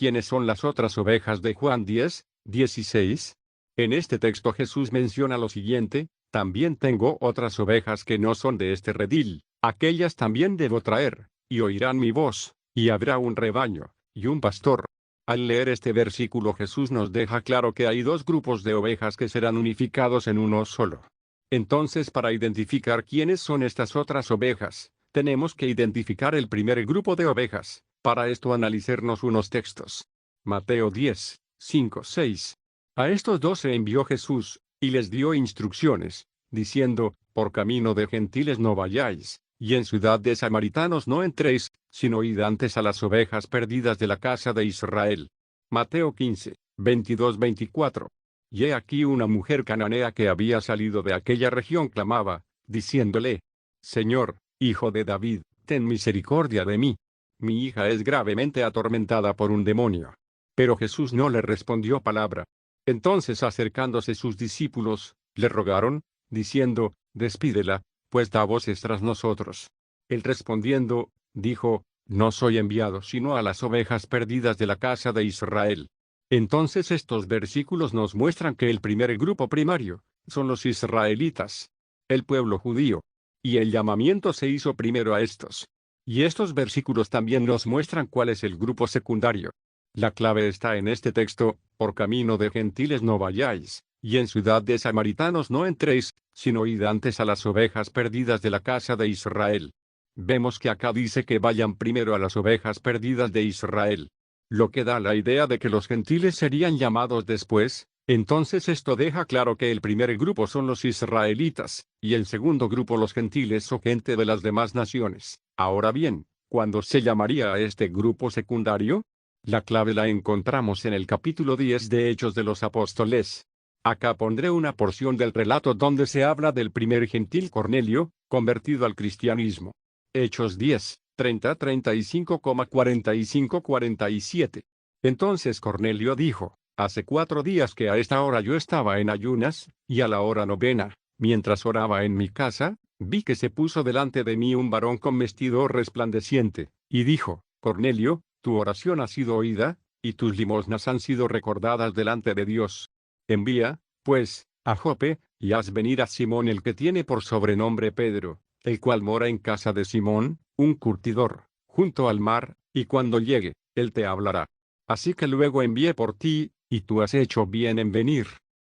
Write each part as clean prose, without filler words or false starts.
¿Quiénes son las otras ovejas de Juan 10:16? En este texto Jesús menciona lo siguiente: también tengo otras ovejas que no son de este redil, aquellas también debo traer, y oirán mi voz, y habrá un rebaño, y un pastor. Al leer este versículo Jesús nos deja claro que hay dos grupos de ovejas que serán unificados en uno solo. Entonces, para identificar quiénes son estas otras ovejas, tenemos que identificar el primer grupo de ovejas. Para esto analicemos unos textos. Mateo 10:5-6. A estos 12 envió Jesús, y les dio instrucciones, diciendo: por camino de gentiles no vayáis, y en ciudad de samaritanos no entréis, sino id antes a las ovejas perdidas de la casa de Israel. Mateo 15:22-24. Y he aquí una mujer cananea que había salido de aquella región clamaba, diciéndole: Señor, Hijo de David, ten misericordia de mí. Mi hija es gravemente atormentada por un demonio. Pero Jesús no le respondió palabra. Entonces acercándose sus discípulos, le rogaron, diciendo: despídela, pues da voces tras nosotros. Él respondiendo, dijo: no soy enviado sino a las ovejas perdidas de la casa de Israel. Entonces estos versículos nos muestran que el primer grupo primario son los israelitas, el pueblo judío. Y el llamamiento se hizo primero a estos. Y estos versículos también nos muestran cuál es el grupo secundario. La clave está en este texto: por camino de gentiles no vayáis, y en ciudad de samaritanos no entréis, sino id antes a las ovejas perdidas de la casa de Israel. Vemos que acá dice que vayan primero a las ovejas perdidas de Israel, lo que da la idea de que los gentiles serían llamados después. Entonces esto deja claro que el primer grupo son los israelitas, y el segundo grupo los gentiles o gente de las demás naciones. Ahora bien, ¿cuándo se llamaría a este grupo secundario? La clave la encontramos en el capítulo 10 de Hechos de los Apóstoles. Acá pondré una porción del relato donde se habla del primer gentil Cornelio, convertido al cristianismo. Hechos 10:30-35,45-47. Entonces Cornelio dijo: hace 4 días que a esta hora yo estaba en ayunas, y a la hora novena, mientras oraba en mi casa, vi que se puso delante de mí un varón con vestido resplandeciente, y dijo: Cornelio, tu oración ha sido oída, y tus limosnas han sido recordadas delante de Dios. Envía, pues, a Jope, y haz venir a Simón el que tiene por sobrenombre Pedro, el cual mora en casa de Simón, un curtidor, junto al mar, y cuando llegue, él te hablará. Así que luego envié por ti, y tú has hecho bien en venir.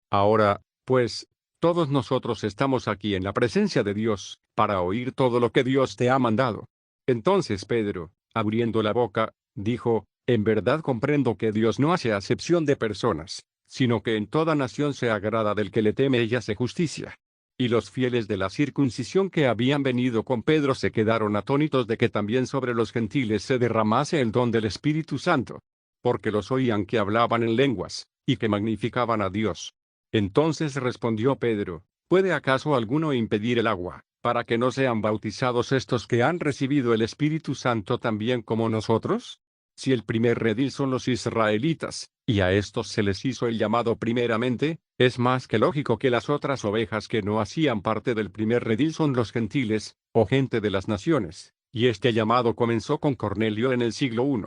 Ahora, pues, todos nosotros estamos aquí en la presencia de Dios, para oír todo lo que Dios te ha mandado. Entonces Pedro, abriendo la boca, dijo: en verdad comprendo que Dios no hace acepción de personas, sino que en toda nación se agrada del que le teme y hace justicia. Y los fieles de la circuncisión que habían venido con Pedro se quedaron atónitos de que también sobre los gentiles se derramase el don del Espíritu Santo, porque los oían que hablaban en lenguas, y que magnificaban a Dios. Entonces respondió Pedro: ¿puede acaso alguno impedir el agua, para que no sean bautizados estos que han recibido el Espíritu Santo también como nosotros? Si el primer redil son los israelitas, y a estos se les hizo el llamado primeramente, es más que lógico que las otras ovejas que no hacían parte del primer redil son los gentiles, o gente de las naciones, y este llamado comenzó con Cornelio en el siglo I.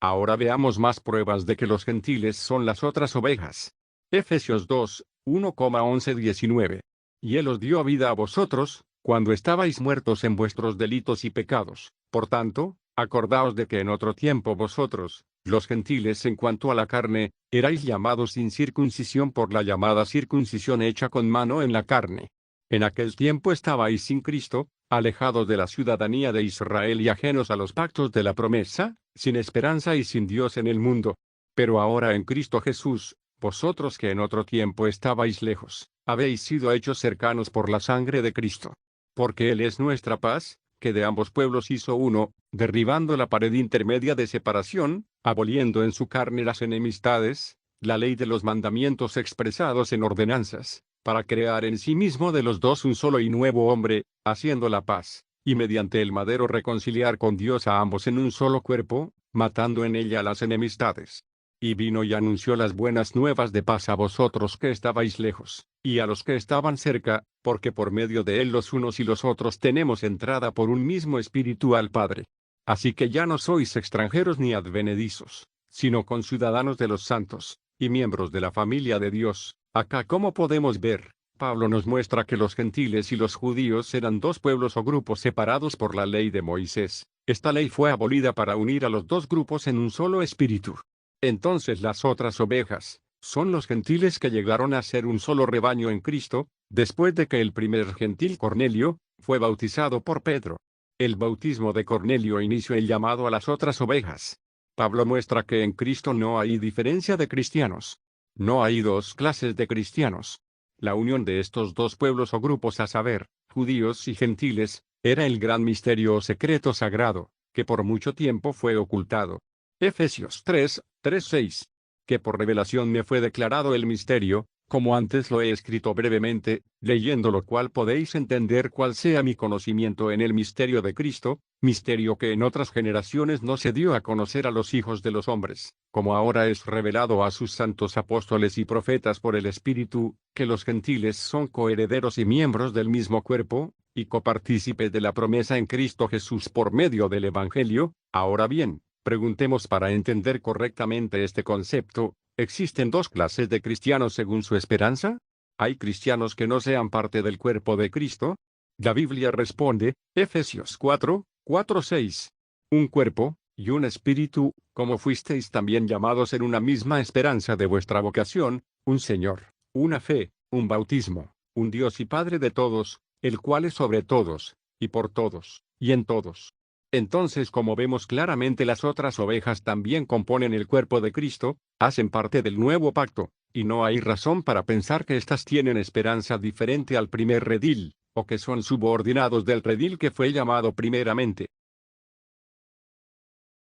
Ahora veamos más pruebas de que los gentiles son las otras ovejas. Efesios 2:1-11-19. Y Él os dio vida a vosotros, cuando estabais muertos en vuestros delitos y pecados. Por tanto, acordaos de que en otro tiempo vosotros, los gentiles en cuanto a la carne, erais llamados sin circuncisión por la llamada circuncisión hecha con mano en la carne. En aquel tiempo estabais sin Cristo, alejados de la ciudadanía de Israel y ajenos a los pactos de la promesa, sin esperanza y sin Dios en el mundo. Pero ahora en Cristo Jesús, vosotros que en otro tiempo estabais lejos, habéis sido hechos cercanos por la sangre de Cristo. Porque Él es nuestra paz, que de ambos pueblos hizo uno, derribando la pared intermedia de separación, aboliendo en su carne las enemistades, la ley de los mandamientos expresados en ordenanzas, para crear en sí mismo de los dos un solo y nuevo hombre, haciendo la paz, y mediante el madero reconciliar con Dios a ambos en un solo cuerpo, matando en ella las enemistades. Y vino y anunció las buenas nuevas de paz a vosotros que estabais lejos, y a los que estaban cerca, porque por medio de él los unos y los otros tenemos entrada por un mismo espíritu al Padre. Así que ya no sois extranjeros ni advenedizos, sino conciudadanos de los santos, y miembros de la familia de Dios. Acá, como podemos ver, Pablo nos muestra que los gentiles y los judíos eran dos pueblos o grupos separados por la ley de Moisés. Esta ley fue abolida para unir a los dos grupos en un solo espíritu. Entonces las otras ovejas son los gentiles que llegaron a ser un solo rebaño en Cristo, después de que el primer gentil Cornelio fue bautizado por Pedro. El bautismo de Cornelio inició el llamado a las otras ovejas. Pablo muestra que en Cristo no hay diferencia de cristianos. No hay dos clases de cristianos. La unión de estos dos pueblos o grupos, a saber, judíos y gentiles, era el gran misterio o secreto sagrado, que por mucho tiempo fue ocultado. Efesios 3:6. Que por revelación me fue declarado el misterio, como antes lo he escrito brevemente, leyendo lo cual podéis entender cuál sea mi conocimiento en el misterio de Cristo, misterio que en otras generaciones no se dio a conocer a los hijos de los hombres, como ahora es revelado a sus santos apóstoles y profetas por el Espíritu, que los gentiles son coherederos y miembros del mismo cuerpo, y copartícipes de la promesa en Cristo Jesús por medio del Evangelio. Ahora bien, preguntemos para entender correctamente este concepto: ¿existen dos clases de cristianos según su esperanza? ¿Hay cristianos que no sean parte del cuerpo de Cristo? La Biblia responde, Efesios 4:6. Un cuerpo, y un espíritu, como fuisteis también llamados en una misma esperanza de vuestra vocación, un Señor, una fe, un bautismo, un Dios y Padre de todos, el cual es sobre todos, y por todos, y en todos. Entonces, como vemos claramente, las otras ovejas también componen el cuerpo de Cristo, hacen parte del nuevo pacto, y no hay razón para pensar que éstas tienen esperanza diferente al primer redil, o que son subordinados del redil que fue llamado primeramente.